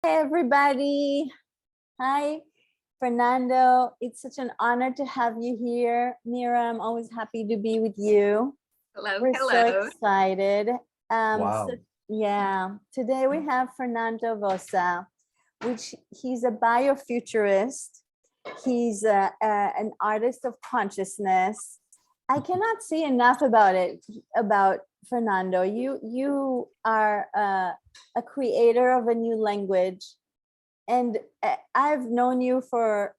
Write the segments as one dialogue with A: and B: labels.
A: Hey, everybody. Hi, Fernando. It's such an honor to have you here. Mira, I'm always happy to be with you.
B: Hello,
A: We're
B: hello.
A: so excited.
C: Wow.
A: Yeah, today we have Fernando Vossa, which he's a biofuturist. He's an artist of consciousness. I cannot say enough about Fernando. You are a creator of a new language, and I've known you for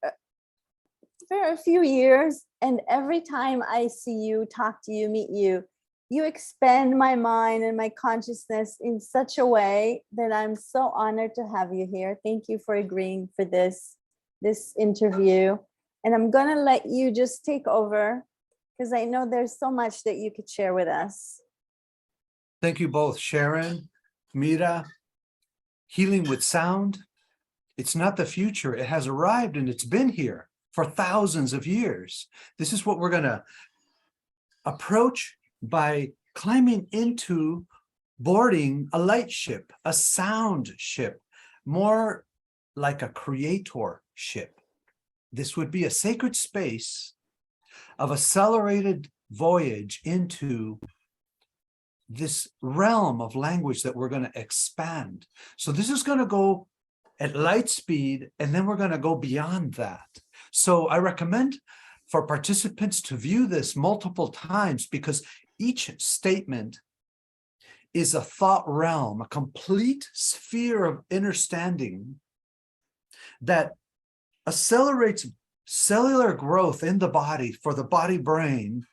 A: a few years, and every time I see you, talk to you, meet you, you expand my mind and my consciousness in such a way that I'm so honored to have you here. Thank you for agreeing for this interview. And I'm gonna let you just take over because I know there's so much that you could share with us.
C: Thank you both, Sharon, Mira. Healing with sound. It's not the future. It has arrived and it's been here for thousands of years. This is what we're going to approach by climbing into boarding a light ship, a sound ship, more like a creator ship. This would be a sacred space of accelerated voyage into this realm of language that we're going to expand. So this is going to go at light speed, and then we're going to go beyond that. So I recommend for participants to view this multiple times, because each statement is a thought realm, a complete sphere of understanding that accelerates cellular growth in the body for the body brain,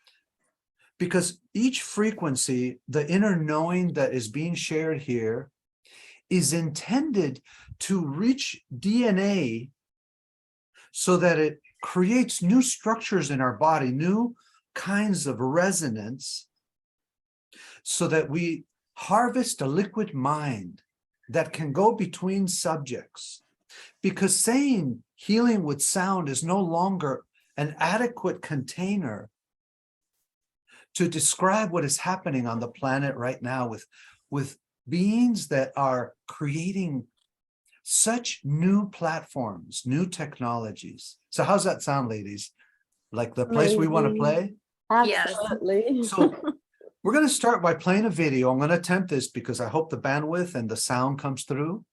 C: because each frequency, the inner knowing that is being shared here, is intended to reach DNA so that it creates new structures in our body, new kinds of resonance, so that we harvest a liquid mind that can go between subjects. Because saying healing with sound is no longer an adequate container to describe what is happening on the planet right now with beings that are creating such new platforms, new technologies. So how's that sound, ladies? Like the place we want to play?
A: Absolutely.
C: So we're going to start by playing a video. I'm going to attempt this because I hope the bandwidth and the sound comes through.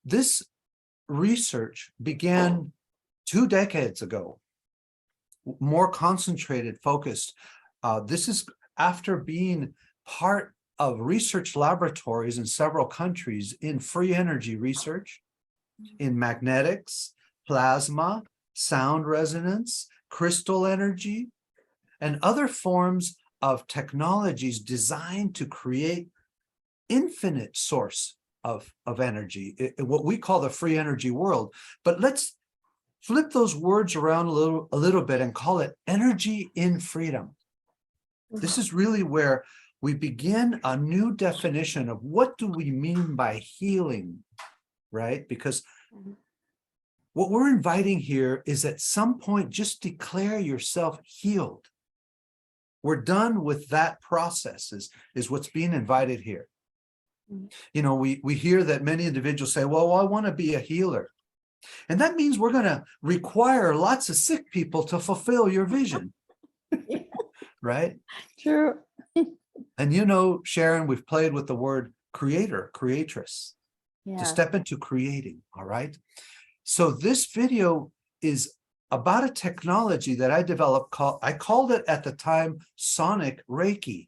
C: This research began 2 decades ago, more concentrated, focused. This is after being part of research laboratories in several countries in free energy research, in magnetics, plasma, sound resonance, crystal energy, and other forms of technologies designed to create infinite source of energy, what we call the free energy world. But let's flip those words around a little bit and call it energy in freedom. This is really where we begin a new definition of what do we mean by healing, right? Because what we're inviting here is at some point, just declare yourself healed. We're done with that process is what's being invited here. You know, we hear that many individuals say, well, I want to be a healer. And that means we're going to require lots of sick people to fulfill your vision. Right?
A: True.
C: And you know, Sharon, we've played with the word creator, creatress, to step into creating. All right. So this video is about a technology that I developed I called it at the time Sonic Reiki,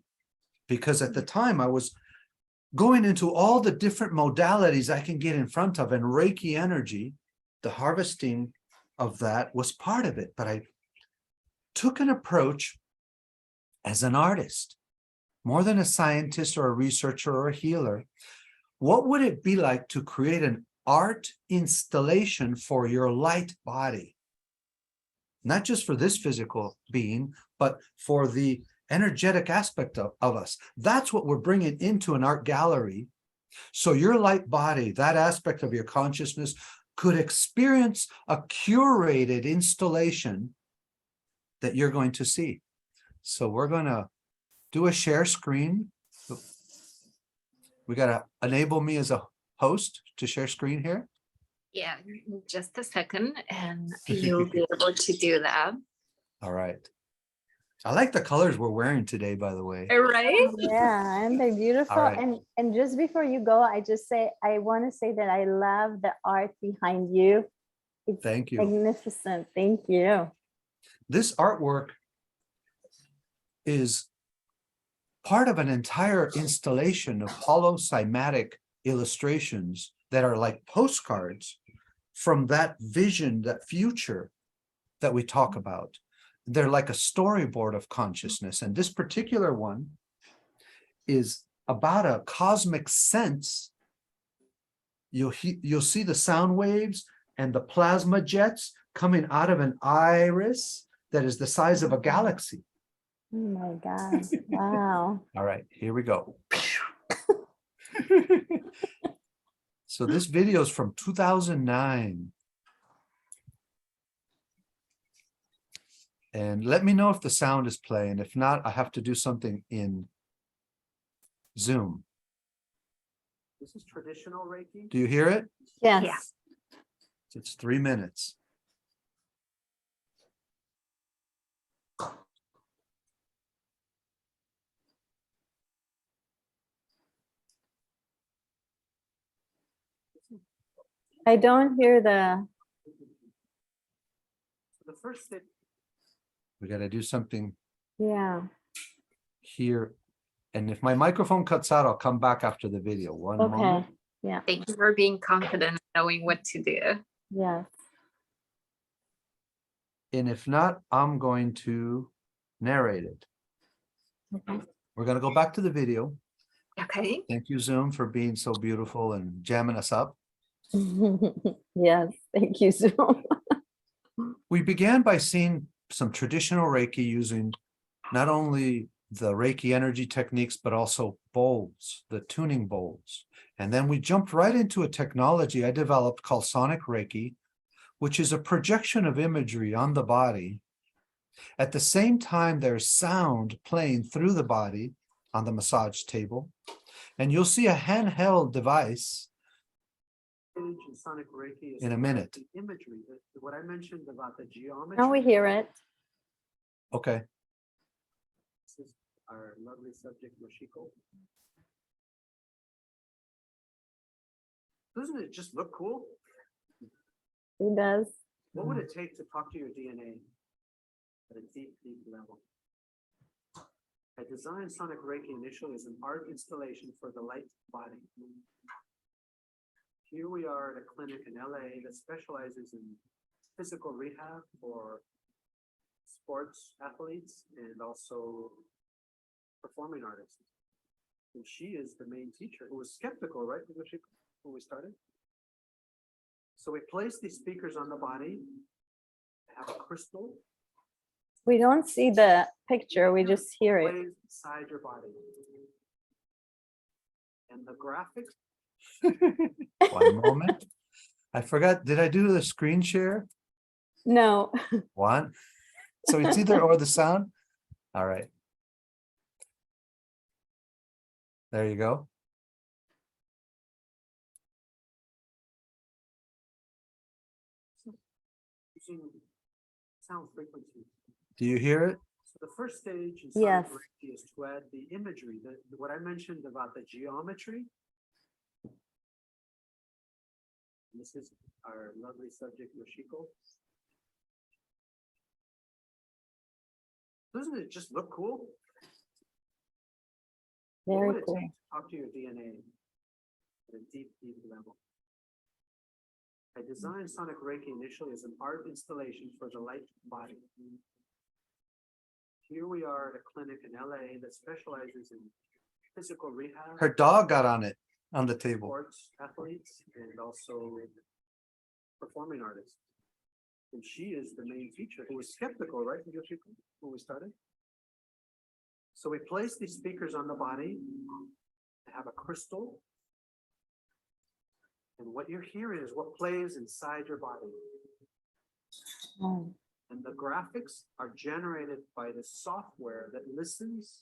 C: because at the time I was going into all the different modalities I can get in front of, and Reiki energy, the harvesting of that was part of it. But I took an approach as an artist, more than a scientist or a researcher or a healer. What would it be like to create an art installation for your light body? Not just for this physical being, but for the energetic aspect of us. That's what we're bringing into an art gallery. So your light body, that aspect of your consciousness, could experience a curated installation that you're going to see. So we're going to do a share screen. We got to enable me as a host to share screen here?
B: Yeah, just a second, and you'll be able to do that.
C: All right. I like the colors we're wearing today, by the way.
B: Right?
A: Yeah, and they're beautiful.
C: right.
A: And just before you go, I want to say that I love the art behind you. It's
C: Thank you.
A: magnificent. Thank you.
C: This artwork is part of an entire installation of holocymatic illustrations that are like postcards from that vision, that future that we talk about. They're like a storyboard of consciousness. And this particular one is about a cosmic sense. You'll see the sound waves and the plasma jets coming out of an iris that is the size of a galaxy.
A: Oh my God. Wow.
C: All right, here we go. So this video is from 2009. And let me know if the sound is playing. If not, I have to do something in Zoom. This is traditional Reiki. Do you hear it?
A: Yes.
B: Yeah.
C: It's 3 minutes.
A: I don't hear the.
C: The first thing we got to do something
A: Yeah.
C: here. And if my microphone cuts out, I'll come back after the video. One
A: Okay.
C: moment.
A: Yeah.
B: Thank you for being confident, knowing what to do.
A: Yes.
C: And if not, I'm going to narrate it.
A: Okay.
C: We're going to go back to the video.
B: Okay.
C: Thank you, Zoom, for being so beautiful and jamming us up.
A: Yes. Thank you, Zoom.
C: We began by seeing some traditional Reiki using not only the Reiki energy techniques, but also bowls, the tuning bowls. And then we jumped right into a technology I developed called Sonic Reiki, which is a projection of imagery on the body. At the same time, there's sound playing through the body on the massage table. And you'll see a handheld device in a minute. Imagery, what I mentioned about the geometry.
A: Now we hear it.
C: Okay. This is our lovely subject, Yoshiko. Doesn't it just look cool?
A: It does.
C: What would it take to talk to your DNA at a deep, deep level? I designed Sonic Reiki initially as an art installation for the light body. Here we are at a clinic in LA that specializes in physical rehab for sports athletes and also performing artists. And she is the main teacher who was skeptical, right, when we started? So we place these speakers on the body, have a crystal.
A: We don't see the picture, we just hear it.
C: Inside your body. And the graphics. One moment. I forgot, did I do the screen share?
A: No.
C: One. So it's either or the sound. All right. There you go. Sound frequency. Do you hear it? So the first stage in Sonic Reiki is to add the imagery, what I mentioned about the geometry. This is our lovely subject, Yoshiko. Doesn't it just look cool?
A: Very cool.
C: Talk to your DNA at a deep, deep level. I designed Sonic Reiki initially as an art installation for the light body. Here we are at a clinic in LA that specializes in physical rehab. Her dog got on it, on the table. Sports athletes and also performing artists. And she is the main teacher who was skeptical, right, when we started? So we place these speakers on the body, have a crystal. And what you're hearing is what plays inside your body.
A: Oh.
C: And the graphics are generated by the software that listens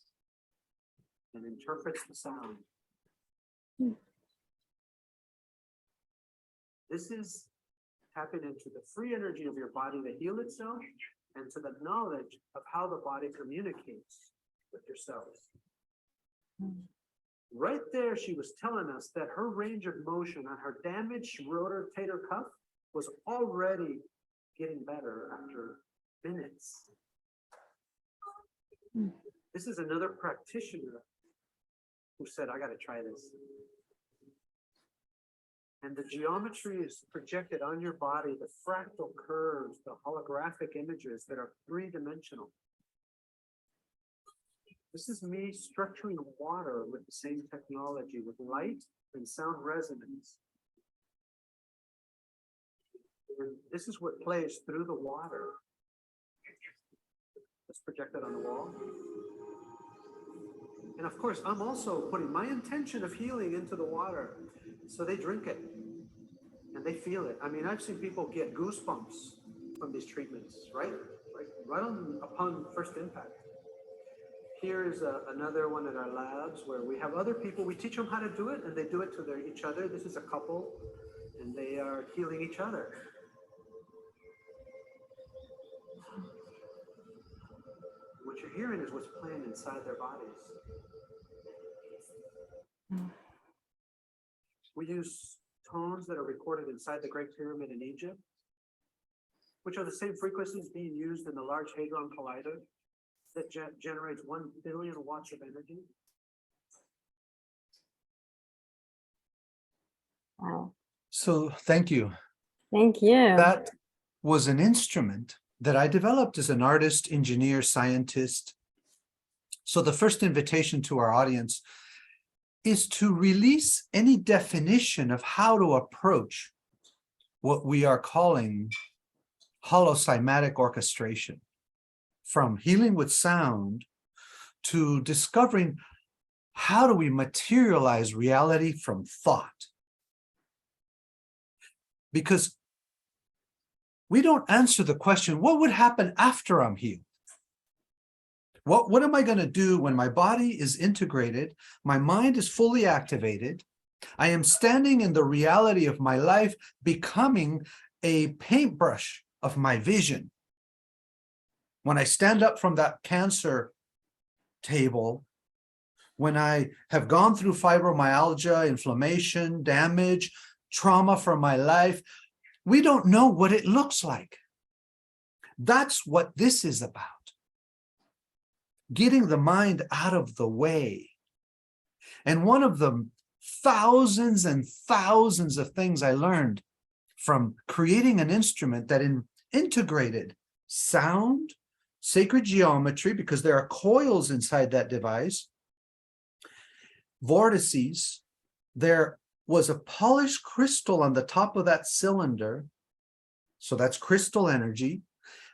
C: and interprets the sound.
D: This is tapping into the free energy of your body to heal itself and to the knowledge of how the body communicates with your cells. Right there, she was telling us that her range of motion on her damaged rotator cuff was already getting better after minutes. This is another practitioner who said, I got to try this. And the geometry is projected on your body, the fractal curves, the holographic images that are three-dimensional. This is me structuring water with the same technology, with light and sound resonance. And this is what plays through the water. It's projected on the wall. And of course, I'm also putting my intention of healing into the water. So they drink it and they feel it. I mean, I've seen people get goosebumps from these treatments, right? Right upon first impact. Here's another one at our labs where we have other people, we teach them how to do it and they do it to each other. This is a couple and they are healing each other. What you're hearing is what's playing inside their bodies. We use tones that are recorded inside the Great Pyramid in Egypt, which are the same frequencies being used in the Large Hadron Collider that generates 1 billion watts of energy.
A: Wow.
C: So thank you.
A: Thank you.
C: That was an instrument that I developed as an artist, engineer, scientist. So the first invitation to our audience is to release any definition of how to approach what we are calling holocymatic orchestration, from healing with sound to discovering how do we materialize reality from thought. Because we don't answer the question, what would happen after I'm healed? What am I going to do when my body is integrated, my mind is fully activated, I am standing in the reality of my life, becoming a paintbrush of my vision. When I stand up from that cancer table, when I have gone through fibromyalgia, inflammation, damage, trauma from my life, we don't know what it looks like. That's what this is about. Getting the mind out of the way. And one of the thousands and thousands of things I learned from creating an instrument that integrated sound, sacred geometry, because there are coils inside that device, vortices, there was a polished crystal on the top of that cylinder, so that's crystal energy,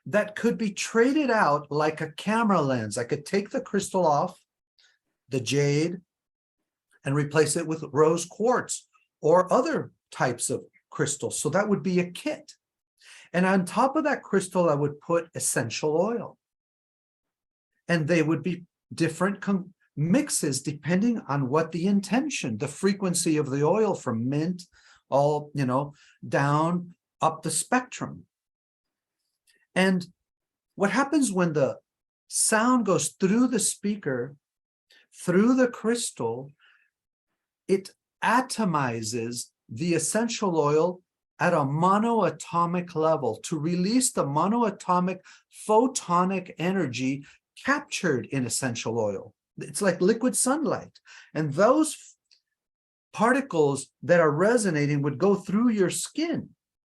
C: that could be traded out like a camera lens. I could take the crystal off, the jade, and replace it with rose quartz or other types of crystals. So that would be a kit. And on top of that crystal, I would put essential oil. And they would be different mixes depending on what the intention, the frequency of the oil, from mint, all, down up the spectrum. And what happens when the sound goes through the speaker, through the crystal, it atomizes the essential oil at a monoatomic level to release the monoatomic photonic energy captured in essential oil. It's like liquid sunlight. And those particles that are resonating would go through your skin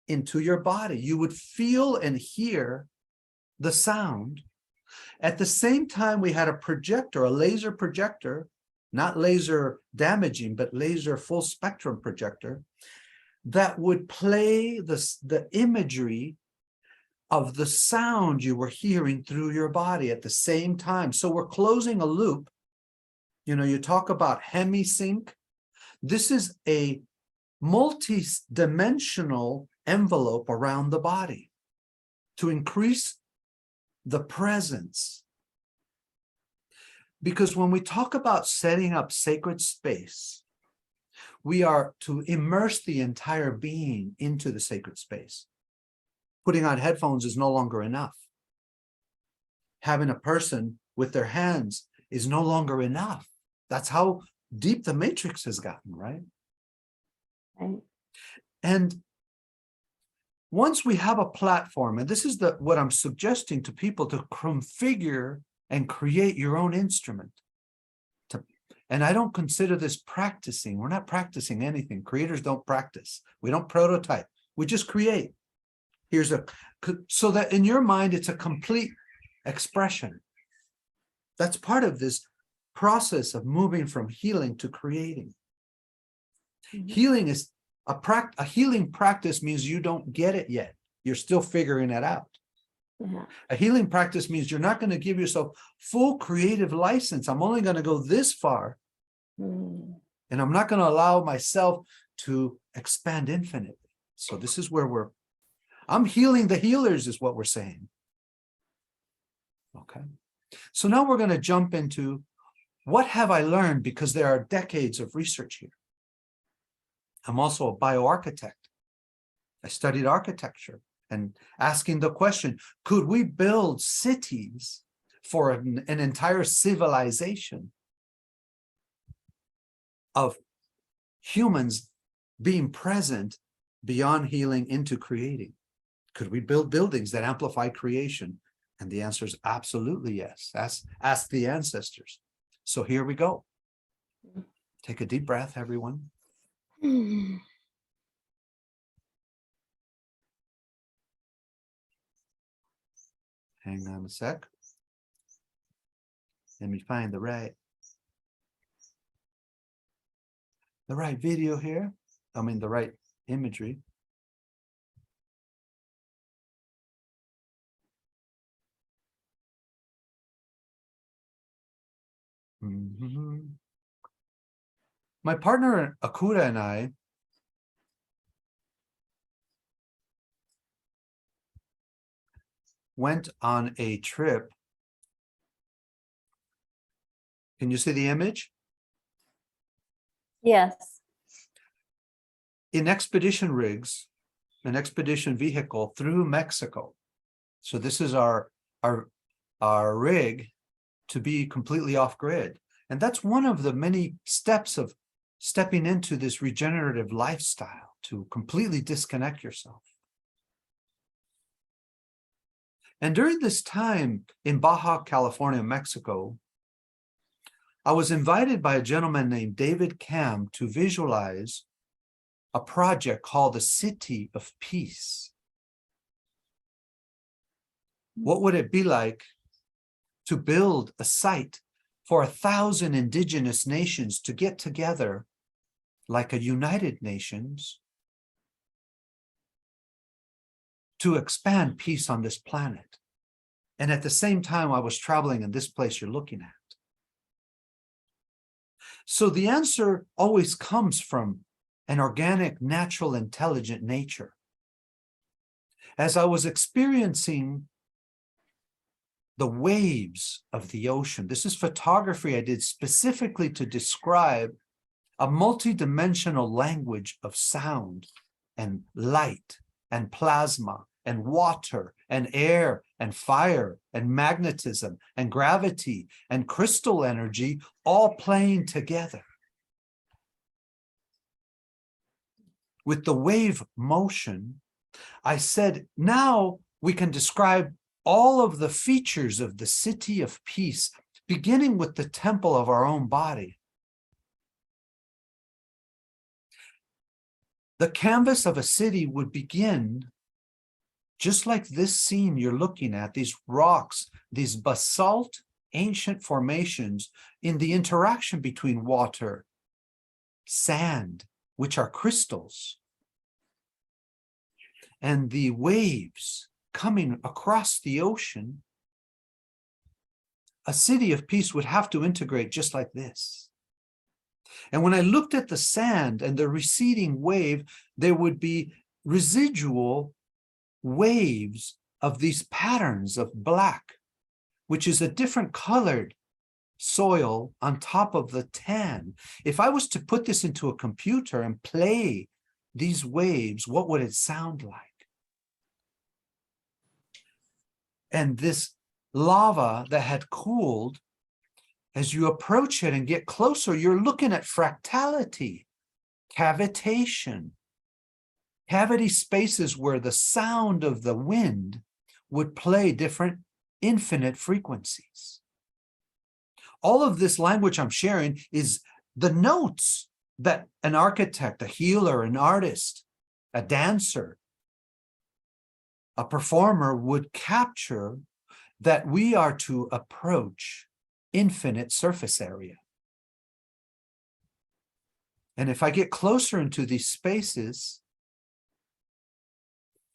C: into your body. You would feel and hear the sound. At the same time, we had a projector, a laser projector, not laser damaging, but laser full spectrum projector, that would play the imagery of the sound you were hearing through your body at the same time. So we're closing a loop. You talk about hemisync. This is a multi-dimensional envelope around the body to increase the presence. Because when we talk about setting up sacred space, we are to immerse the entire being into the sacred space. Putting on headphones is no longer enough. Having a person with their hands is no longer enough. That's how deep the matrix has gotten, right?
A: Right.
C: And once we have a platform, and this is what I'm suggesting to people, to configure and create your own instrument. And I don't consider this practicing. We're not practicing anything. Creators don't practice. We don't prototype. We just create. So that in your mind, it's a complete expression. That's part of this process of moving from healing to creating.
A: Mhm.
C: Healing is a healing practice means you don't get it yet. You're still figuring it out.
A: Yeah.
C: A healing practice means you're not going to give yourself full creative license. I'm only going to go this far,
A: Mm.
C: and I'm not going to allow myself to expand infinitely. So this is where I'm healing the healers, is what we're saying. Okay. So now we're going to jump into what have I learned, because there are decades of research here. I'm also a bioarchitect. I studied architecture and asking the question, could we build cities for an entire civilization of humans being present beyond healing into creating? Could we build buildings that amplify creation? And the answer is absolutely yes. Ask the ancestors. So here we go. Take a deep breath, everyone.
A: Mm.
C: Hang on a sec. Let me find the right video here. I mean, the right imagery. Mhm. My partner Akura and I went on a trip. Can you see the image?
A: Yes.
C: In expedition rigs, an expedition vehicle through Mexico. So this is our rig to be completely off grid. And that's one of the many steps of stepping into this regenerative lifestyle, to completely disconnect yourself. And during this time in Baja California, Mexico, I was invited by a gentleman named David Cam to visualize a project called the City of Peace. What would it be like to build a site for 1,000 indigenous nations to get together like a United Nations to expand peace on this planet? And at the same time, I was traveling in this place you're looking at. So the answer always comes from an organic, natural, intelligent nature. As I was experiencing the waves of the ocean, this is photography I did specifically to describe a multidimensional language of sound and light and plasma and water and air and fire and magnetism and gravity and crystal energy all playing together. With the wave motion, I said, now we can describe all of the features of the City of Peace, beginning with the temple of our own body. The canvas of a city would begin just like this scene you're looking at, these rocks, these basalt ancient formations in the interaction between water, sand, which are crystals, and the waves coming across the ocean. A City of Peace would have to integrate just like this. And when I looked at the sand and the receding wave, there would be residual waves of these patterns of black, which is a different colored soil on top of the tan. If I was to put this into a computer and play these waves, what would it sound like? And this lava that had cooled, as you approach it and get closer, you're looking at fractality, cavitation, cavity spaces where the sound of the wind would play different infinite frequencies. All of this language I'm sharing is the notes that an architect, a healer, an artist, a dancer, a performer would capture, that we are to approach infinite surface area. And if I get closer into these spaces,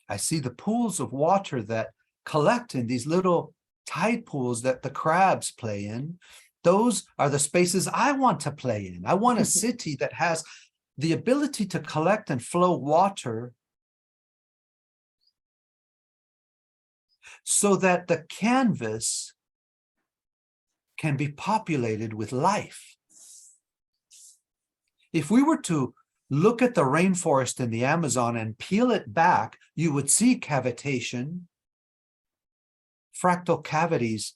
C: I see the pools of water that collect in these little tide pools that the crabs play in. Those are the spaces I want to play in. I want a city that has the ability to collect and flow water so that the canvas can be populated with life. If we were to look at the rainforest in the Amazon and peel it back, you would see cavitation, fractal cavities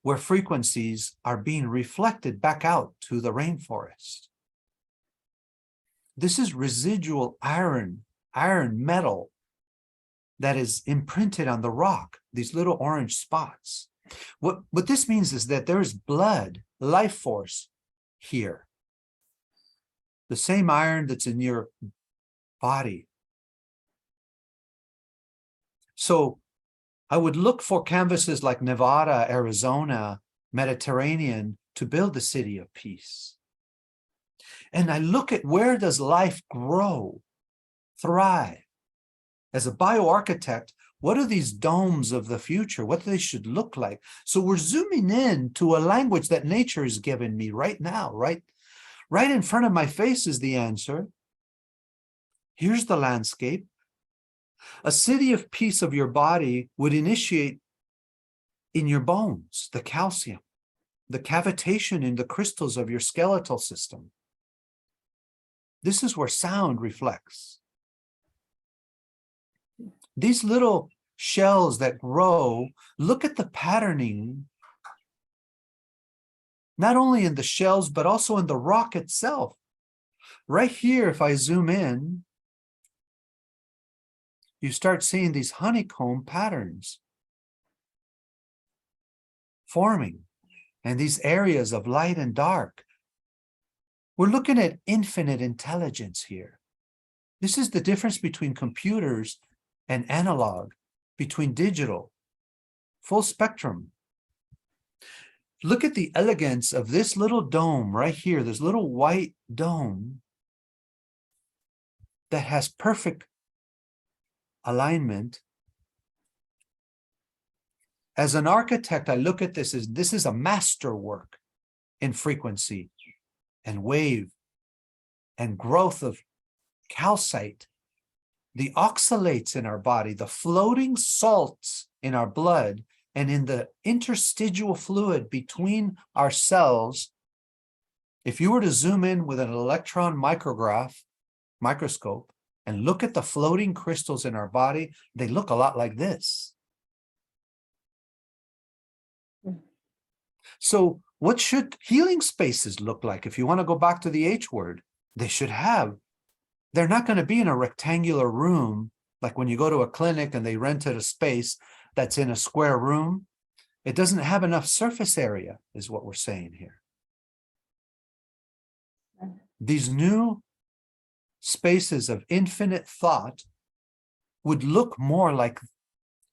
C: where frequencies are being reflected back out to the rainforest. This is residual iron metal that is imprinted on the rock, these little orange spots. What this means is that there is blood, life force here. The same iron that's in your body. So I would look for canvases like Nevada, Arizona, Mediterranean to build the city of peace. And I look at where does life grow, thrive. As a bioarchitect, what are these domes of the future? What they should look like? So we're zooming in to a language that nature has given me right now, right in front of my face is the answer. Here's the landscape. A city of peace of your body would initiate in your bones, the calcium, the cavitation in the crystals of your skeletal system. This is where sound reflects. These little shells that grow, look at the patterning, not only in the shells, but also in the rock itself. Right here, if I zoom in, you start seeing these honeycomb patterns forming, and these areas of light and dark. We're looking at infinite intelligence here. This is the difference between computers and analog, between digital, full spectrum. Look at the elegance of this little dome right here, this little white dome that has perfect alignment. As an architect, I look at this as this is a masterwork in frequency and wave and growth of calcite, the oxalates in our body, the floating salts in our blood, and in the interstitial fluid between our cells. If you were to zoom in with an electron microscope and look at the floating crystals in our body, they look a lot like this. So what should healing spaces look like? If you want to go back to the H word, they're not going to be in a rectangular room, like when you go to a clinic and they rented a space that's in a square room. It doesn't have enough surface area, is what we're saying here. These new spaces of infinite thought would look more like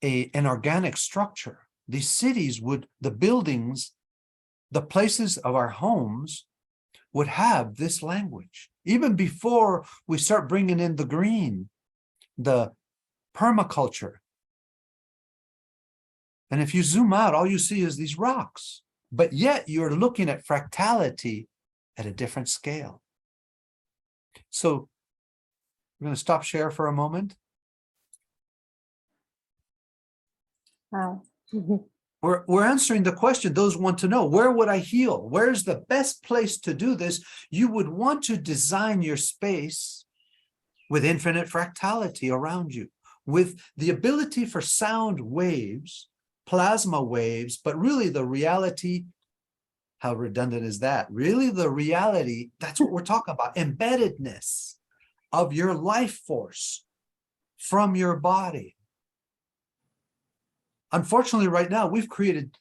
C: an organic structure. These cities the buildings, the places of our homes would have this language. Even before we start bringing in the green, the permaculture. And if you zoom out, all you see is these rocks. But yet you're looking at fractality at a different scale. So we're going to stop share for a moment.
A: Wow.
C: We're answering the question those want to know. Where would I heal? Where's the best place to do this? You would want to design your space with infinite fractality around you, with the ability for sound waves, plasma waves, but really the reality, how redundant is that? Really the reality, that's what we're talking about, embeddedness of your life force from your body. Unfortunately, right now, we've created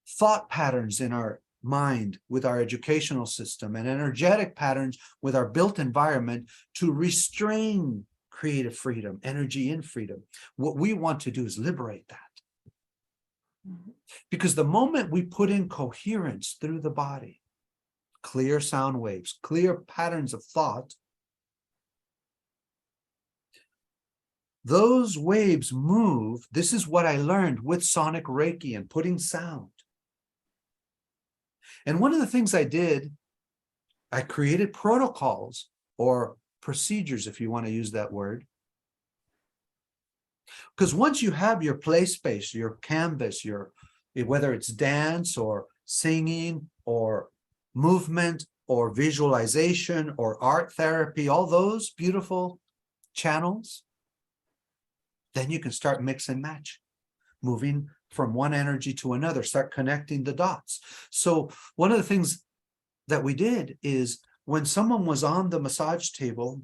C: thought patterns in our mind with our educational system and energetic patterns with our built environment to restrain creative freedom, energy in freedom. What we want to do is liberate that. Because the moment we put in coherence through the body, clear sound waves, clear patterns of thought, those waves move. This is what I learned with sonic Reiki and putting sound. And one of the things I did, I created protocols or procedures, if you want to use that word. Because once you have your play space, your canvas, whether it's dance or singing or movement or visualization or art therapy, all those beautiful channels, then you can start mix and match, moving from one energy to another, start connecting the dots. So one of the things that we did is when someone was on the massage table,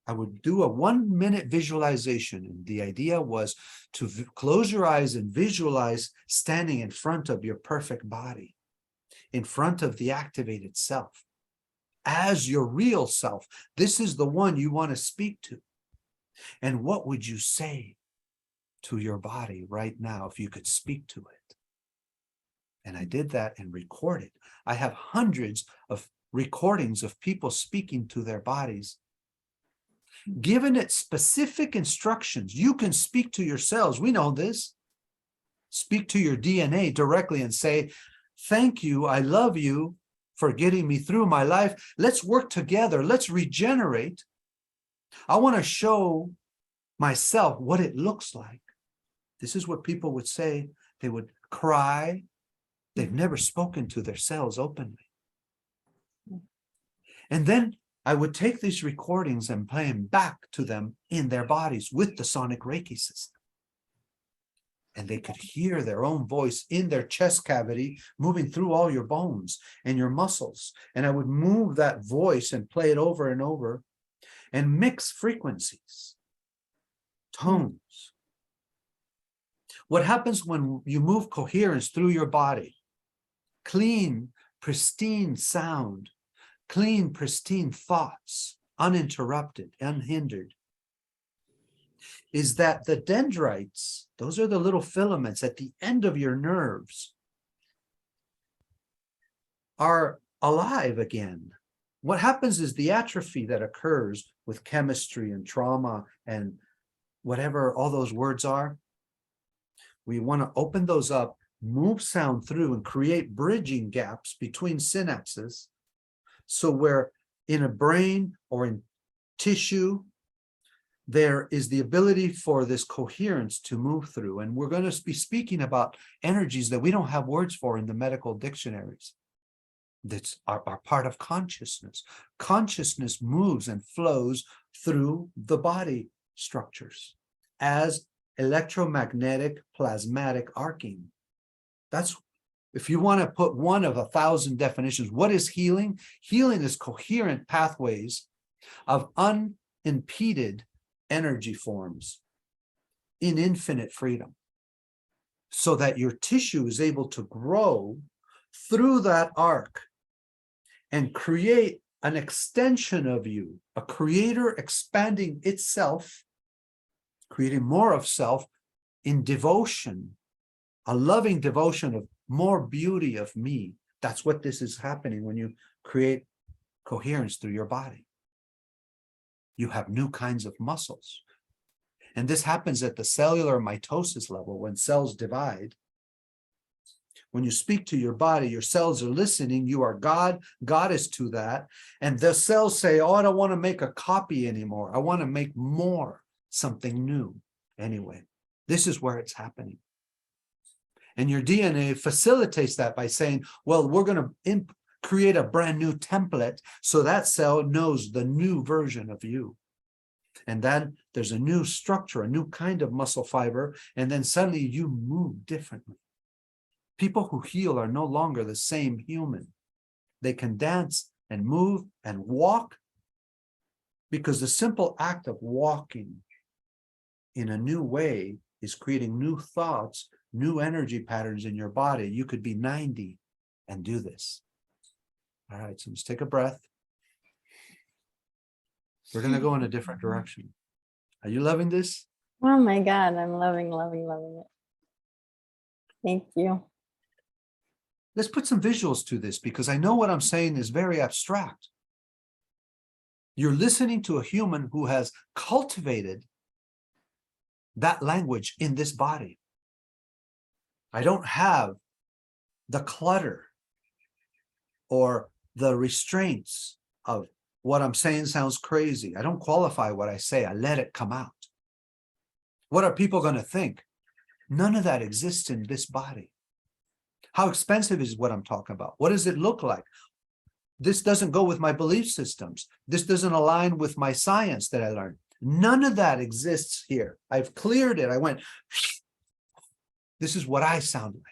C: I would do a 1-minute visualization. And the idea was to close your eyes and visualize standing in front of your perfect body, in front of the activated self, as your real self. This is the one you want to speak to. And what would you say to your body right now if you could speak to it? And I did that and recorded. I have hundreds of recordings of people speaking to their bodies, given it specific instructions. You can speak to your cells. We know this. Speak to your DNA directly and say, thank you, I love you for getting me through my life. Let's work together. Let's regenerate. I want to show myself what it looks like. This is what people would say. They would cry. They've never spoken to their cells openly. And then I would take these recordings and play them back to them in their bodies with the sonic Reiki system. And they could hear their own voice in their chest cavity, moving through all your bones and your muscles. And I would move that voice and play it over and over and mix frequencies, tones. What happens when you move coherence through your body? Clean, pristine sound, clean, pristine thoughts, uninterrupted, unhindered, is that the dendrites, those are the little filaments at the end of your nerves, are alive again. What happens is the atrophy that occurs with chemistry and trauma and whatever all those words are, we want to open those up, move sound through and create bridging gaps between synapses. So where in a brain or in tissue, there is the ability for this coherence to move through. And we're going to be speaking about energies that we don't have words for in the medical dictionaries. That are part of consciousness. Consciousness moves and flows through the body structures as electromagnetic plasmatic arcing. That's, if you want to put one of 1,000 definitions, what is healing? Healing is coherent pathways of unimpeded energy forms in infinite freedom, so that your tissue is able to grow through that arc and create an extension of you, a creator expanding itself, creating more of self in devotion, a loving devotion of more beauty of me. That's what this is happening when you create coherence through your body. You have new kinds of muscles. And this happens at the cellular mitosis level when cells divide. When you speak to your body, your cells are listening. You are God, goddess to that. And the cells say, oh, I don't want to make a copy anymore. I want to make more, something new. Anyway, this is where it's happening. And your DNA facilitates that by saying, well, we're going to create a brand new template so that cell knows the new version of you. And then there's a new structure, a new kind of muscle fiber, and then suddenly you move differently. People who heal are no longer the same human. They can dance and move and walk because the simple act of walking in a new way is creating new thoughts, new energy patterns in your body. You could be 90 and do this. All right, so let's take a breath. We're going to go in a different direction. Are you loving this?
A: Oh my God, I'm loving it. Thank you.
C: Let's put some visuals to this because I know what I'm saying is very abstract. You're listening to a human who has cultivated that language in this body. I don't have the clutter or the restraints of what I'm saying sounds crazy. I don't qualify what I say. I let it come out. What are people going to think? None of that exists in this body. How expensive is what I'm talking about? What does it look like? This doesn't go with my belief systems. This doesn't align with my science that I learned. None of that exists here. I've cleared it. I went, this is what I sound like.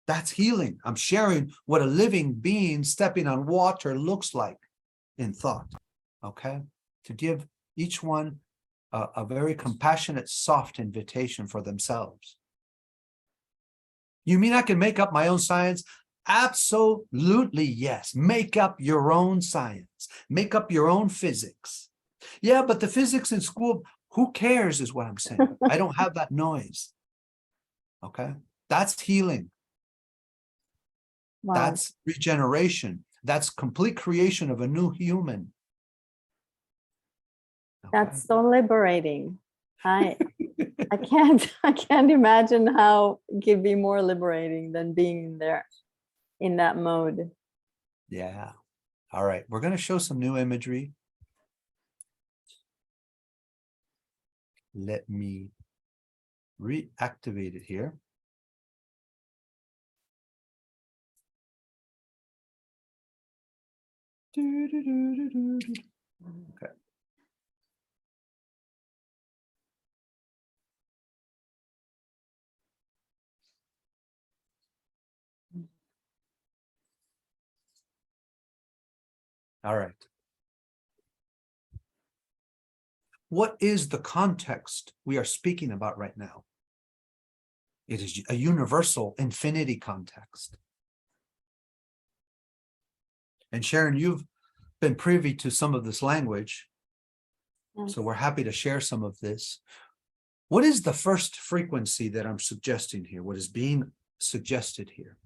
C: That's healing. I'm sharing what a living being stepping on water looks like in thought. Okay? To give each one a very compassionate, soft invitation for themselves. You mean I can make up my own science? Absolutely, yes. Make up your own science. Make up your own physics. Yeah, but the physics in school, who cares is what I'm saying. I don't have that noise. Okay? That's healing.
A: Wow.
C: That's regeneration. That's complete creation of a new human. Okay?
A: That's so liberating. I can't imagine how it could be more liberating than being there in that mode.
C: Yeah. All right. We're going to show some new imagery. Let me reactivate it here. Okay. All right. What is the context we are speaking about right now? It is a universal infinity context. And Sharon, you've been privy to some of this language,
A: Yes.
C: so we're happy to share some of this. What is the first frequency that I'm suggesting here? What is being suggested here?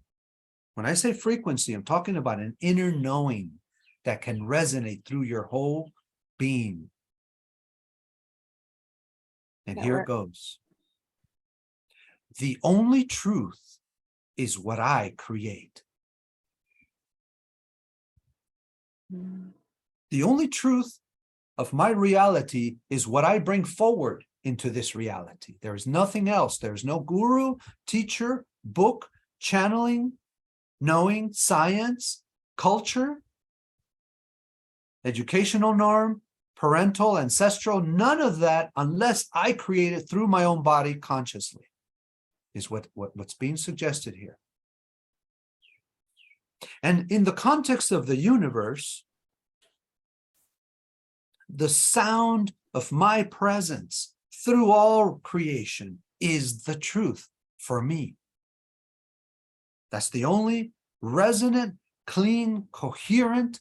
C: When I say frequency, I'm talking about an inner knowing that can resonate through your whole being. And here it goes. The only truth is what I create. The only truth of my reality is what I bring forward into this reality. There is nothing else. There's no guru, teacher, book, channeling, knowing, science, culture, educational norm, parental, ancestral, none of that unless I create it through my own body consciously, is what's being suggested here. And in the context of the universe, the sound of my presence through all creation is the truth for me. That's the only resonant, clean, coherent,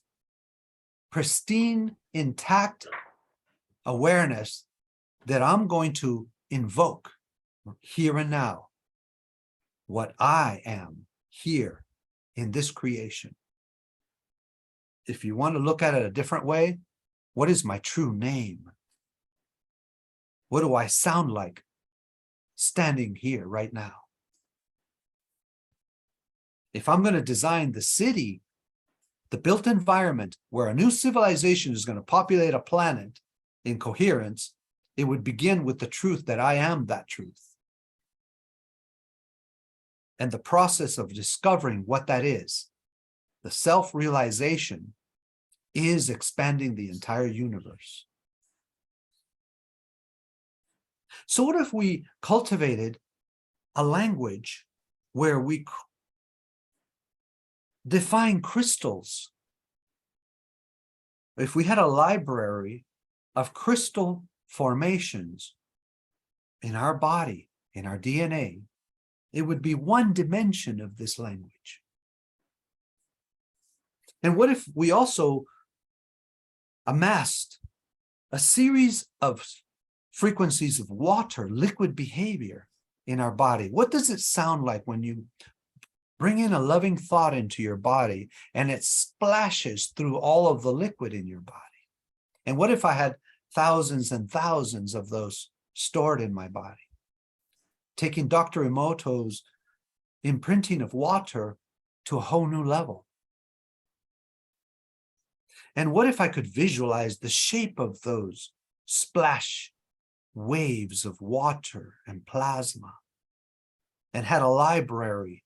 C: pristine, intact awareness that I'm going to invoke here and now. What I am here in this creation. If you want to look at it a different way, what is my true name? What do I sound like standing here right now? If I'm going to design the city, the built environment where a new civilization is going to populate a planet in coherence, it would begin with the truth that I am that truth. And the process of discovering what that is, the self-realization, is expanding the entire universe. So what if we cultivated a language where we define crystals? If we had a library of crystal formations in our body, in our DNA, it would be one dimension of this language. And what if we also amassed a series of frequencies of water, liquid behavior in our body? What does it sound like when you bring in a loving thought into your body and it splashes through all of the liquid in your body? And what if I had thousands and thousands of those stored in my body? Taking Dr. Emoto's imprinting of water to a whole new level. And what if I could visualize the shape of those splash waves of water and plasma, and had a library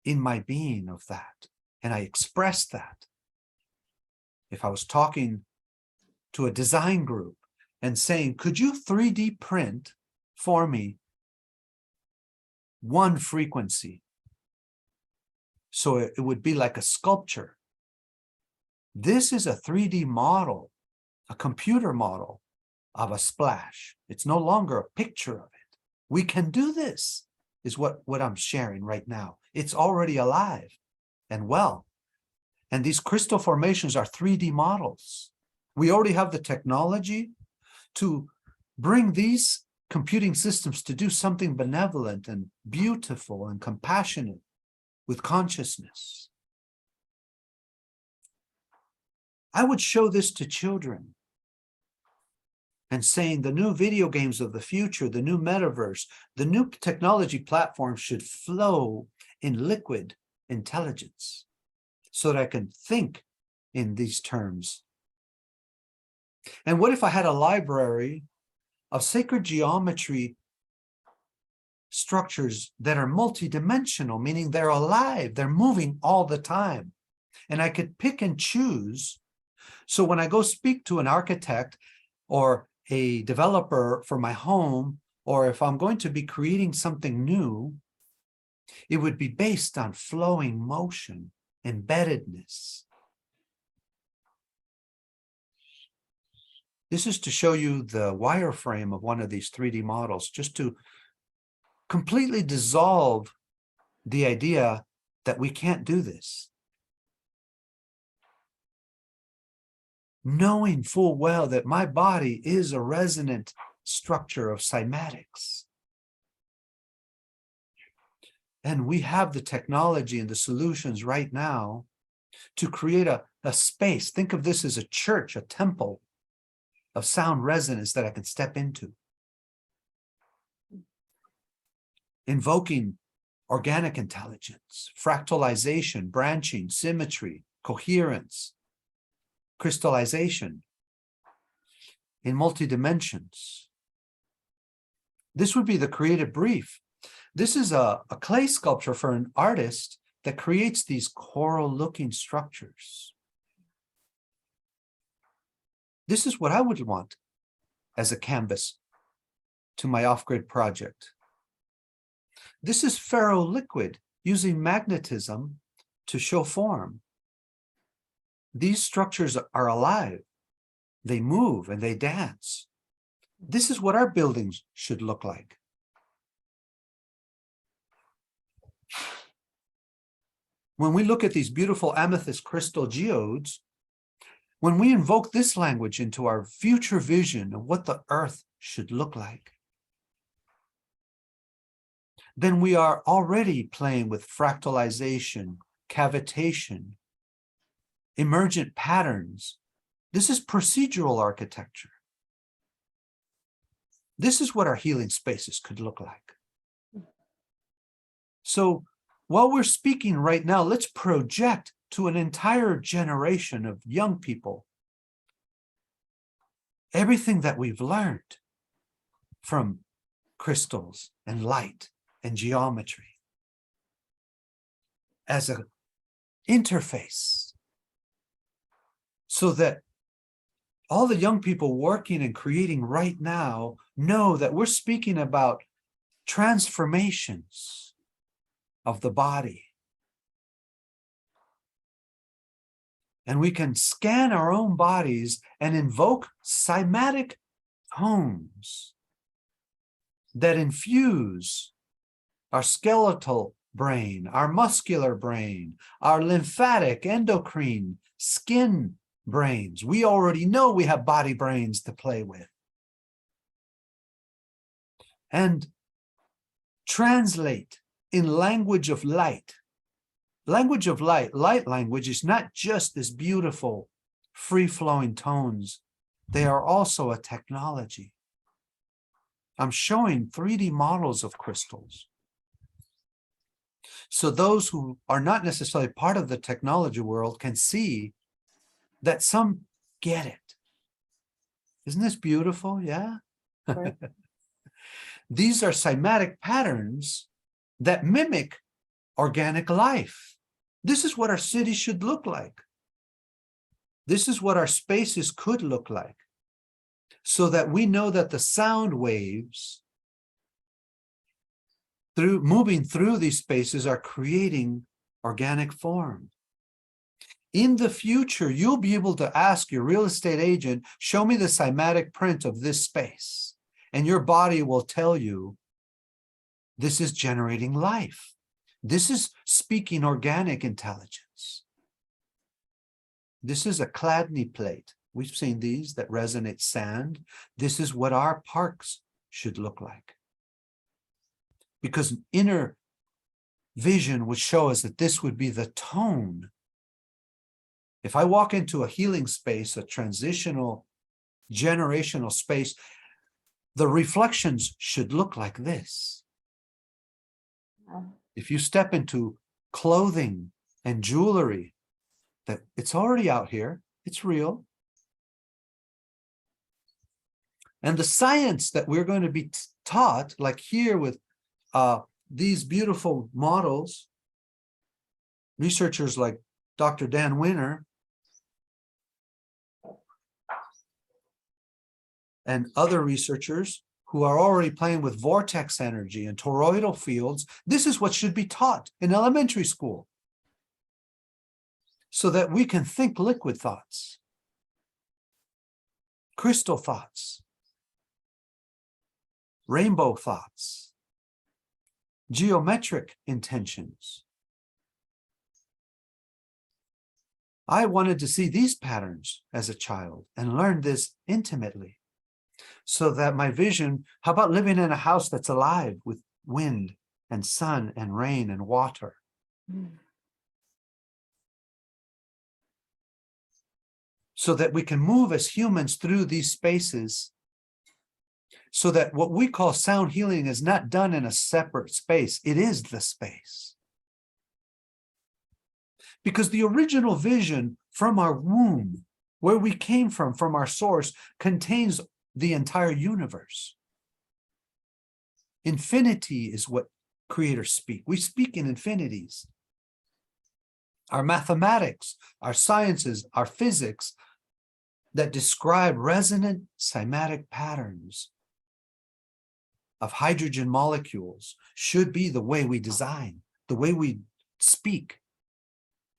C: in my being of that, and I expressed that? If I was talking to a design group and saying, could you 3D print for me one frequency, so it would be like a sculpture? This is a 3D model, a computer model of a splash. It's no longer a picture of it. We can do this, is what I'm sharing right now. It's already alive and well. And these crystal formations are 3D models. We already have the technology to bring these computing systems to do something benevolent and beautiful and compassionate with consciousness. I would show this to children and saying the new video games of the future, the new metaverse, the new technology platforms should flow in liquid intelligence so that I can think in these terms. And what if I had a library of sacred geometry structures that are multidimensional, meaning they're alive, they're moving all the time. And I could pick and choose. So when I go speak to an architect or a developer for my home, or if I'm going to be creating something new, it would be based on flowing motion, embeddedness. This is to show you the wireframe of one of these 3D models, just to completely dissolve the idea that we can't do this. Knowing full well that my body is a resonant structure of cymatics. And we have the technology and the solutions right now to create a space. Think of this as a church, a temple of sound resonance that I can step into. Invoking organic intelligence, fractalization, branching, symmetry, coherence, crystallization in multi-dimensions. This would be the creative brief. This is a clay sculpture for an artist that creates these coral-looking structures. This is what I would want as a canvas to my off-grid project. This is ferroliquid using magnetism to show form. These structures are alive. They move and they dance. This is what our buildings should look like. When we look at these beautiful amethyst crystal geodes, when we invoke this language into our future vision of what the earth should look like, then we are already playing with fractalization, cavitation, emergent patterns. This is procedural architecture. This is what our healing spaces could look like. So while we're speaking right now, let's project to an entire generation of young people everything that we've learned from crystals and light and geometry. as an interface, so that all the young people working and creating right now know that we're speaking about transformations of the body. And we can scan our own bodies and invoke cymatic tones that infuse our skeletal brain, our muscular brain, our lymphatic, endocrine, skin brains. We already know we have body brains to play with. And translate in language of light. Language of light, light language is not just this beautiful, free-flowing tones. They are also a technology. I'm showing 3D models of crystals. So those who are not necessarily part of the technology world can see that some get it. Isn't this beautiful? Yeah.
A: Right.
C: These are cymatic patterns that mimic organic life. This is what our cities should look like. This is what our spaces could look like, so that we know that the sound waves moving through these spaces are creating organic form. In the future, you'll be able to ask your real estate agent, show me the cymatic print of this space. And your body will tell you, this is generating life. This is speaking organic intelligence. This is a Chladni plate. We've seen these that resonate sand. This is what our parks should look like. Because inner vision would show us that this would be the tone. If I walk into a healing space, a transitional, generational space, the reflections should look like this. If you step into clothing and jewelry, that it's already out here, it's real. And the science that we're going to be taught, like here with these beautiful models, researchers like Dr. Dan Winner and other researchers who are already playing with vortex energy and toroidal fields, this is what should be taught in elementary school, so that we can think liquid thoughts, crystal thoughts, rainbow thoughts, geometric intentions. I wanted to see these patterns as a child and learn this intimately, so that my vision, how about living in a house that's alive with wind and sun and rain and water? So that we can move as humans through these spaces, so that what we call sound healing is not done in a separate space. It is the space. Because the original vision from our womb, where we came from our source, contains the entire universe. Infinity is what creators speak. We speak in infinities. Our mathematics, our sciences, our physics that describe resonant cymatic patterns of hydrogen molecules should be the way we design, the way we speak.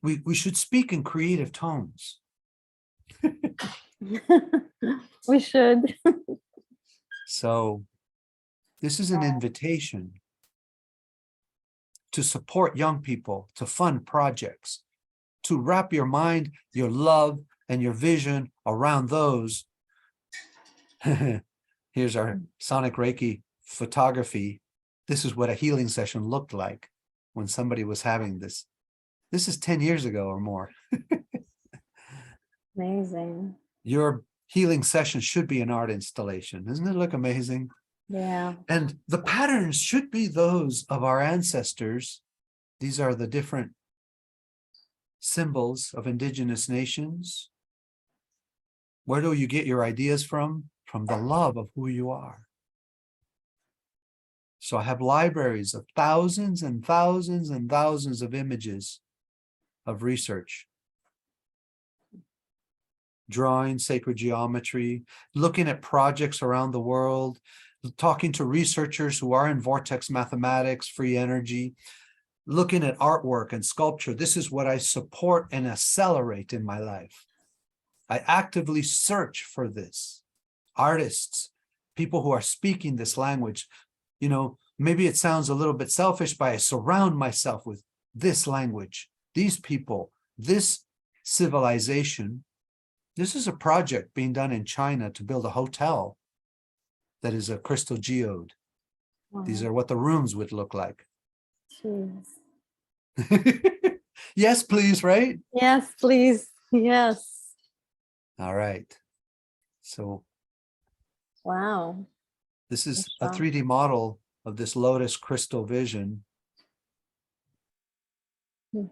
C: We should speak in creative tones.
A: We should.
C: So this is an invitation to support young people, to fund projects, to wrap your mind, your love, and your vision around those. Here's our sonic Reiki photography. This is what a healing session looked like when somebody was having this. This is 10 years ago or more.
A: Amazing.
C: Your healing session should be an art installation. Doesn't it look amazing?
A: Yeah.
C: And the patterns should be those of our ancestors. These are the different symbols of indigenous nations. Where do you get your ideas from? From the love of who you are. So I have libraries of thousands and thousands and thousands of images of research. Drawing sacred geometry, looking at projects around the world, talking to researchers who are in vortex mathematics, free energy, looking at artwork and sculpture. This is what I support and accelerate in my life. I actively search for this. Artists, people who are speaking this language, you know, maybe it sounds a little bit selfish, but I surround myself with this language, these people, this civilization. This is a project being done in China to build a hotel that is a crystal geode. These are what the rooms would look like.
A: Jeez.
C: Yes, please, right?
A: Yes, please. Yes.
C: All right. So
A: Wow.
C: this is a
A: Wow.
C: 3D model of this lotus crystal vision.
A: Hmm.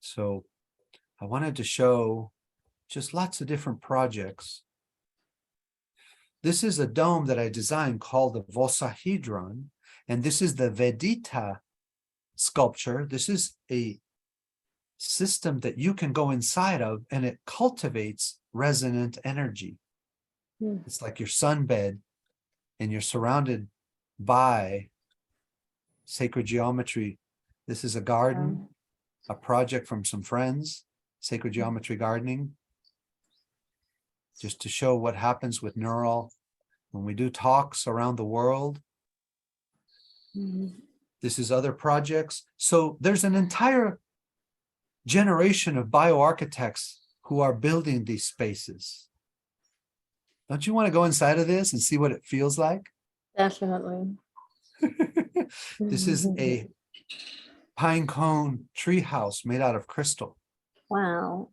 C: So I wanted to show just lots of different projects. This is a dome that I designed called the Vossa, and this is the Vedita sculpture. This is a system that you can go inside of, and it cultivates resonant energy. It's like your sunbed, and you're surrounded by sacred geometry. This is a garden, a project from some friends, sacred geometry gardening, just to show what happens with neural when we do talks around the world. This is other projects. So there's an entire generation of bioarchitects who are building these spaces. Don't you want to go inside of this and see what it feels like?
A: Definitely.
C: This is a pine cone tree house made out of crystal.
A: Wow.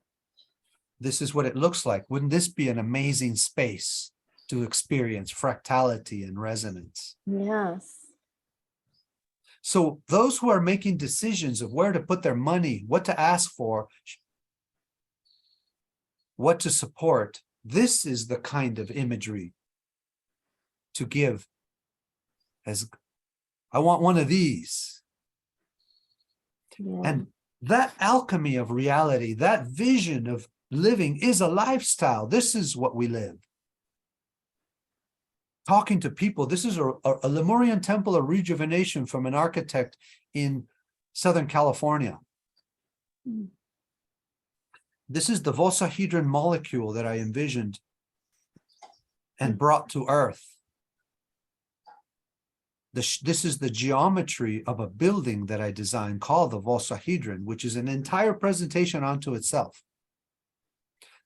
C: This is what it looks like. Wouldn't this be an amazing space to experience fractality and resonance?
A: Yes.
C: So those who are making decisions of where to put their money, what to ask for, what to support, this is the kind of imagery to give. As I want one of these.
A: Yeah.
C: And that alchemy of reality, that vision of living is a lifestyle. This is what we live. Talking to people. This is a Lemurian temple of rejuvenation from an architect in Southern California. This is the Vossa molecule that I envisioned and brought to Earth. This is the geometry of a building that I designed called the Vossa, which is an entire presentation unto itself,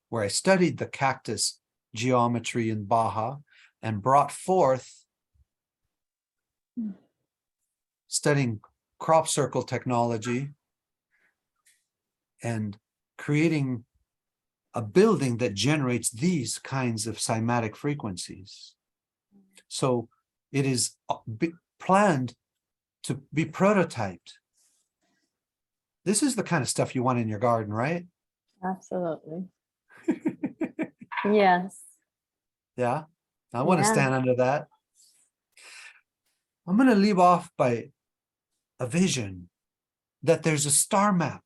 C: where I studied the cactus geometry in Baja and brought forth, studying crop circle technology and creating a building that generates these kinds of cymatic frequencies. So it is planned to be prototyped. This is the kind of stuff you want in your garden, right?
A: Absolutely. Yes.
C: Yeah, I want to
A: Yeah.
C: stand under that. I'm going to leave off by a vision that there's a star map,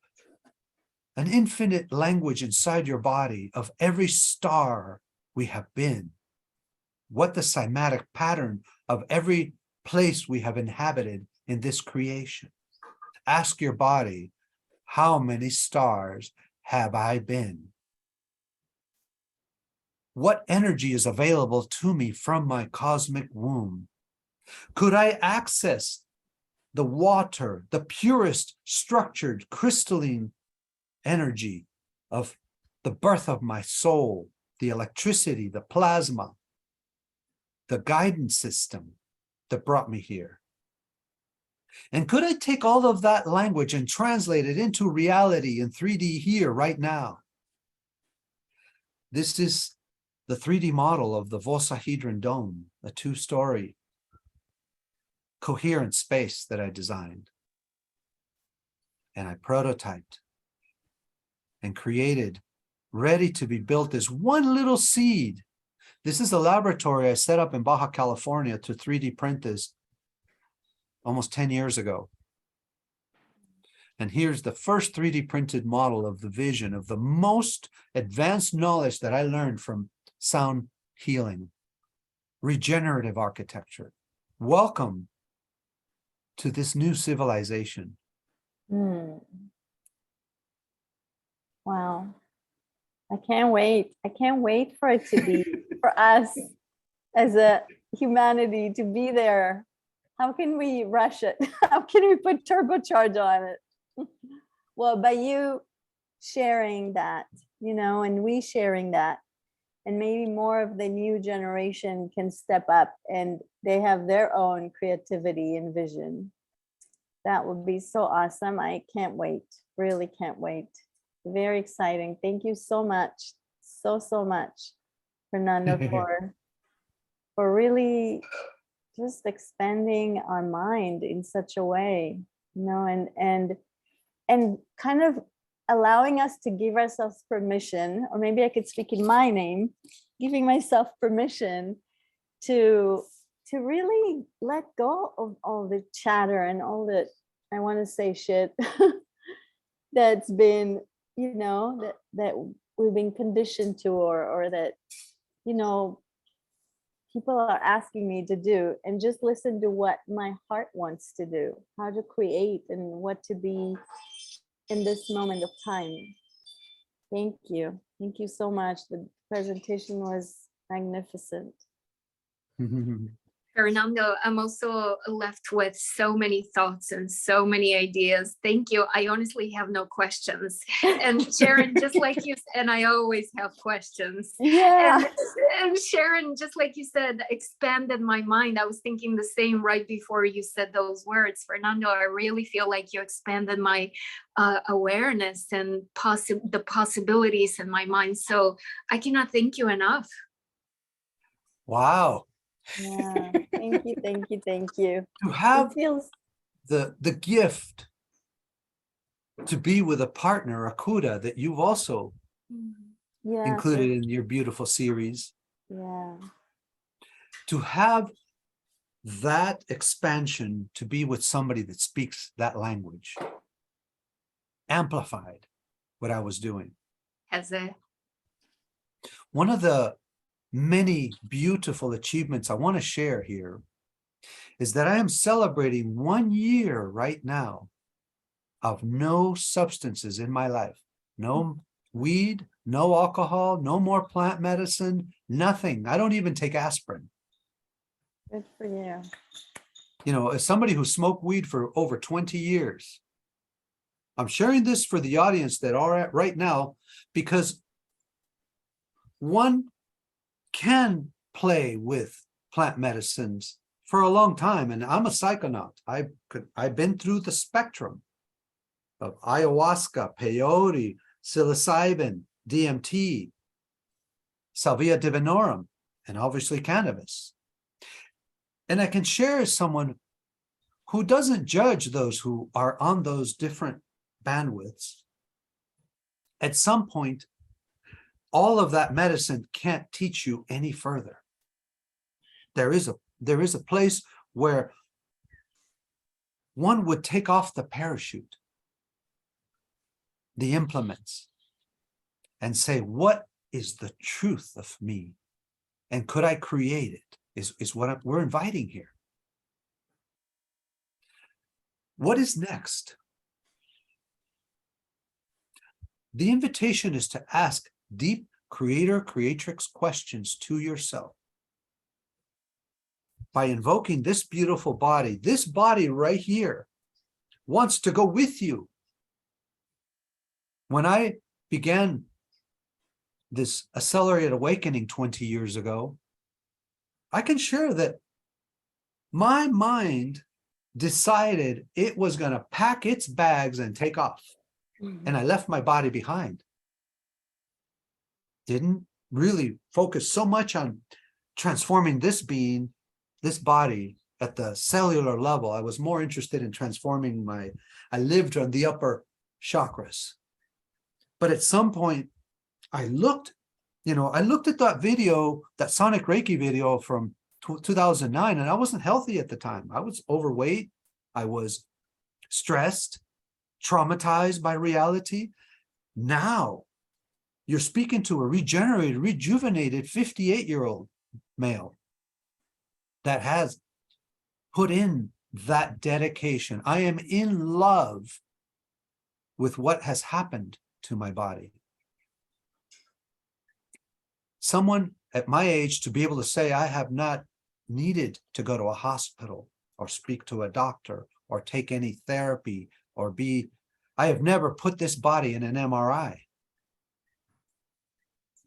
C: an infinite language inside your body of every star we have been, what the cymatic pattern of every place we have inhabited in this creation. Ask your body, how many stars have I been? What energy is available to me from my cosmic womb? Could I access the water, the purest structured crystalline energy of the birth of my soul, the electricity, the plasma, the guidance system that brought me here? And could I take all of that language and translate it into reality in 3D here, right now? This is the 3D model of the Vossa Dome, a 2-story coherent space that I designed. And I prototyped and created, ready to be built as one little seed. This is a laboratory I set up in Baja California to 3D print this almost 10 years ago. And here's the first 3D printed model of the vision of the most advanced knowledge that I learned from sound healing, regenerative architecture. Welcome to this new civilization.
A: Hmm. Wow. I can't wait. I can't wait for it to be for us as a humanity to be there. How can we rush it? How can we put turbocharge on it? Well, by you sharing that, and we sharing that, and maybe more of the new generation can step up and they have their own creativity and vision. That would be so awesome. I can't wait. Really can't wait. Very exciting. Thank you so much. So much, Fernando, for really just expanding our mind in such a way, and kind of allowing us to give ourselves permission, or maybe I could speak in my name, giving myself permission to really let go of all the chatter and all the, I want to say shit that's been, that we've been conditioned to, or that, people are asking me to do, and just listen to what my heart wants to do, how to create and what to be in this moment of time. Thank you. Thank you so much. The presentation was magnificent.
B: Fernando, I'm also left with so many thoughts and so many ideas. Thank you. I honestly have no questions. And Sharon, just like you said, I always have questions.
A: Yeah.
B: And Sharon, just like you said, expanded my mind. I was thinking the same right before you said those words. Fernando, I really feel like you expanded my awareness and the possibilities in my mind. So I cannot thank you enough.
C: Wow.
A: Yeah. Thank you.
C: To have
A: It feels,
C: the gift to be with a partner, a Kuda, that you've also
A: yeah,
C: included in your beautiful series,
A: yeah.
C: to have that expansion, to be with somebody that speaks that language, amplified what I was doing.
B: As a
C: One of the many beautiful achievements I want to share here is that I am celebrating 1 year right now of no substances in my life. No weed, no alcohol, no more plant medicine, nothing. I don't even take aspirin.
A: Good for you.
C: As somebody who smoked weed for over 20 years, I'm sharing this for the audience that are at right now, because one can play with plant medicines for a long time. And I'm a psychonaut. I've been through the spectrum of ayahuasca, peyote, psilocybin, DMT, salvia divinorum, and obviously cannabis. And I can share as someone who doesn't judge those who are on those different bandwidths. At some point, all of that medicine can't teach you any further. There is a place where one would take off the parachute, the implements, and say, what is the truth of me? And could I create it? Is what we're inviting here. What is next? The invitation is to ask deep creator-creatrix questions to yourself. By invoking this beautiful body, this body right here wants to go with you. When I began this accelerated awakening 20 years ago, I can share that my mind decided it was going to pack its bags and take off. And I left my body behind. Didn't really focus so much on transforming this being, this body at the cellular level. I was more interested in transforming I lived on the upper chakras. But at some point, I looked at that video, that Sonic Reiki video from 2009, and I wasn't healthy at the time. I was overweight, I was stressed, traumatized by reality. Now you're speaking to a regenerated, rejuvenated 58-year-old male that has put in that dedication. I am in love with what has happened to my body. Someone at my age to be able to say, I have not needed to go to a hospital or speak to a doctor or take any therapy or I have never put this body in an MRI.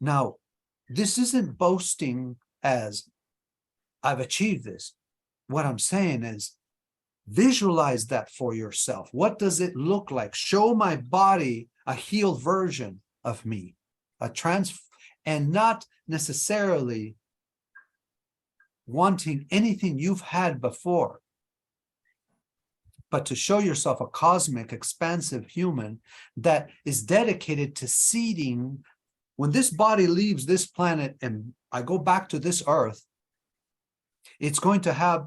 C: Now, this isn't boasting as I've achieved this. What I'm saying is visualize that for yourself. What does it look like? Show my body a healed version of me, and not necessarily wanting anything you've had before, but to show yourself a cosmic, expansive human that is dedicated to seeding. When this body leaves this planet and I go back to this earth, it's going to have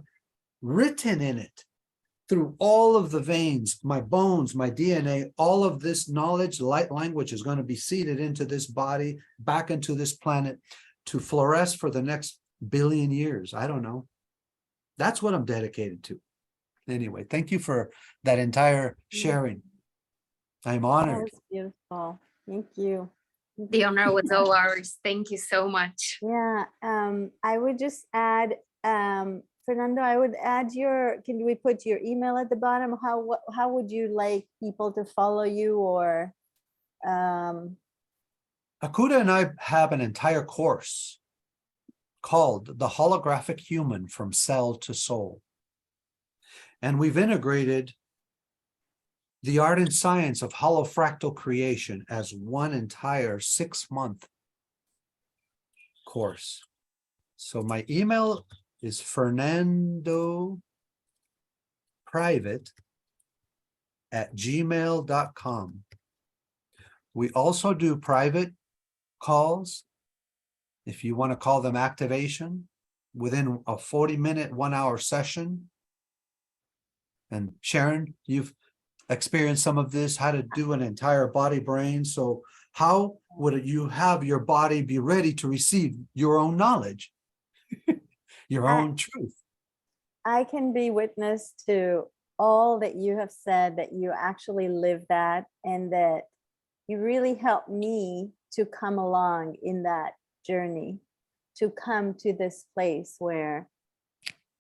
C: written in it through all of the veins, my bones, my DNA, all of this knowledge, light language is going to be seeded into this body, back into this planet to fluoresce for the next billion years. I don't know. That's what I'm dedicated to. Anyway, thank you for that entire sharing. I'm
A: That
C: honored.
A: was beautiful. Thank you.
B: The honor was all ours. Thank you so much.
A: Yeah, I would just add, Fernando, I would add can we put your email at the bottom? How would you like people to follow you, or
C: Akuda and I have an entire course called The Holographic Human from Cell to Soul. And we've integrated the art and science of holofractal creation as one entire 6-month course. So my email is fernandoprivate@gmail.com. We also do private calls, if you want to call them activation, within a 40-minute, 1-hour session. And Sharon, you've experienced some of this, how to do an entire body brain. So how would you have your body be ready to receive your own knowledge, your own truth?
A: I can be witness to all that you have said, that you actually live that, and that you really helped me to come along in that journey, to come to this place where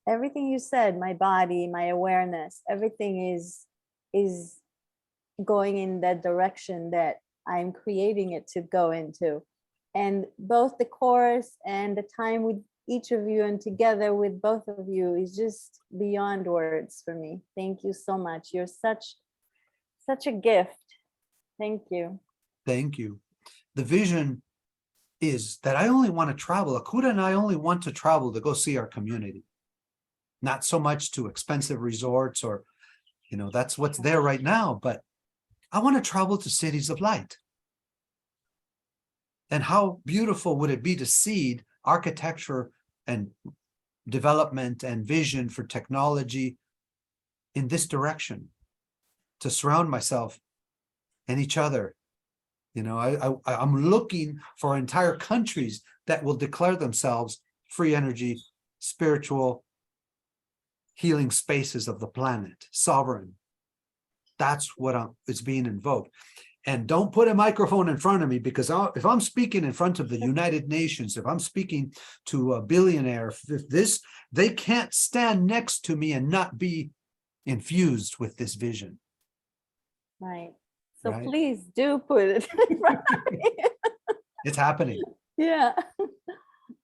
A: everything you said, my body, my awareness, everything is going in that direction that I'm creating it to go into. And both the course and the time with each of you and together with both of you is just beyond words for me. Thank you so much. You're such a gift. Thank you.
C: Thank you. The vision is that I only want to travel. Akuda and I only want to travel to go see our community. Not so much to expensive resorts or, that's what's there right now, but I want to travel to cities of light. And how beautiful would it be to seed architecture and development and vision for technology in this direction, to surround myself and each other. I'm looking for entire countries that will declare themselves free energy, spiritual, healing spaces of the planet, sovereign. That's what is being invoked. And don't put a microphone in front of me, because if I'm speaking in front of the United Nations, if I'm speaking to a billionaire, they can't stand next to me and not be infused with this vision.
A: Right. So
C: Right?
A: please do put it in front of me.
C: It's happening.
A: Yeah.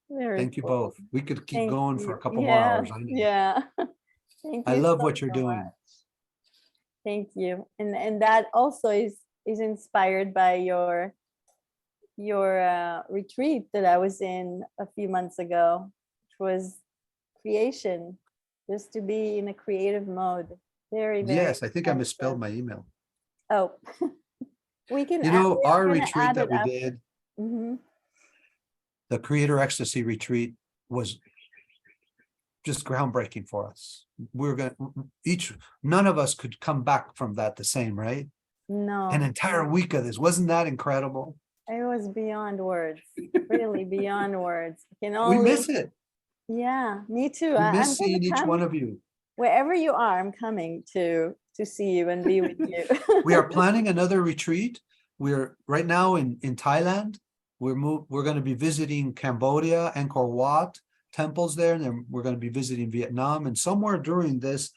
A: Very
C: Thank you
A: cool.
C: both. We could keep
A: Thank
C: going for
A: you.
C: a couple more hours. I know.
A: Yeah. Thank you.
C: I love
A: so,
C: what you're
A: so
C: doing.
A: much. Thank you. And that also is inspired by your retreat that I was in a few months ago, which was creation, just to be in a creative mode. Very, very.
C: Yes, I think I misspelled my email.
A: Oh, we can.
C: Our
A: gonna
C: retreat
A: add
C: that
A: it
C: we
A: after.
C: did,
A: Mm-hmm.
C: the Creator Ecstasy retreat, was just groundbreaking for us. We're going to none of us could come back from that the same, right?
A: No,
C: An entire week of this. Wasn't that incredible?
A: it was beyond words, really beyond words. You can
C: We
A: only,
C: miss it.
A: yeah, me too.
C: We
A: I'm
C: miss
A: gonna
C: seeing each
A: come
C: one of you.
A: wherever you are. I'm coming to see you and be with you.
C: We are planning another retreat. We're right now in Thailand. We're going to be visiting Cambodia, Angkor Wat temples there, and then we're going to be visiting Vietnam. And somewhere during this,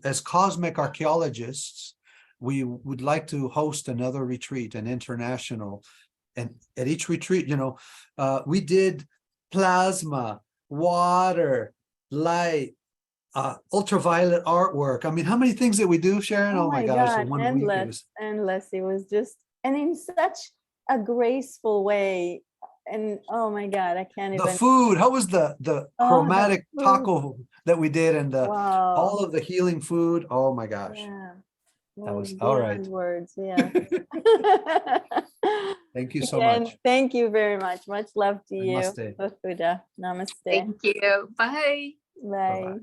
C: as cosmic archaeologists, we would like to host another retreat, an international. And at each retreat, we did plasma, water, light, ultraviolet artwork. I mean, how many things did we do, Sharon? Oh my gosh, in
A: God,
C: 1 week it was.
A: endless. It was just, and in such a graceful way. And oh my God, I can't
C: The
A: even.
C: food, how was the
A: the
C: chromatic
A: food.
C: taco that we did, and
A: Wow.
C: all of the healing food? Oh my gosh.
A: Yeah.
C: That was
A: Beyond
C: all right.
A: words. Yeah.
C: Thank you so
A: Again,
C: much.
A: thank you very much. Much love to you.
C: Namaste.
A: Namaste.
B: Thank you. Bye.
A: Bye.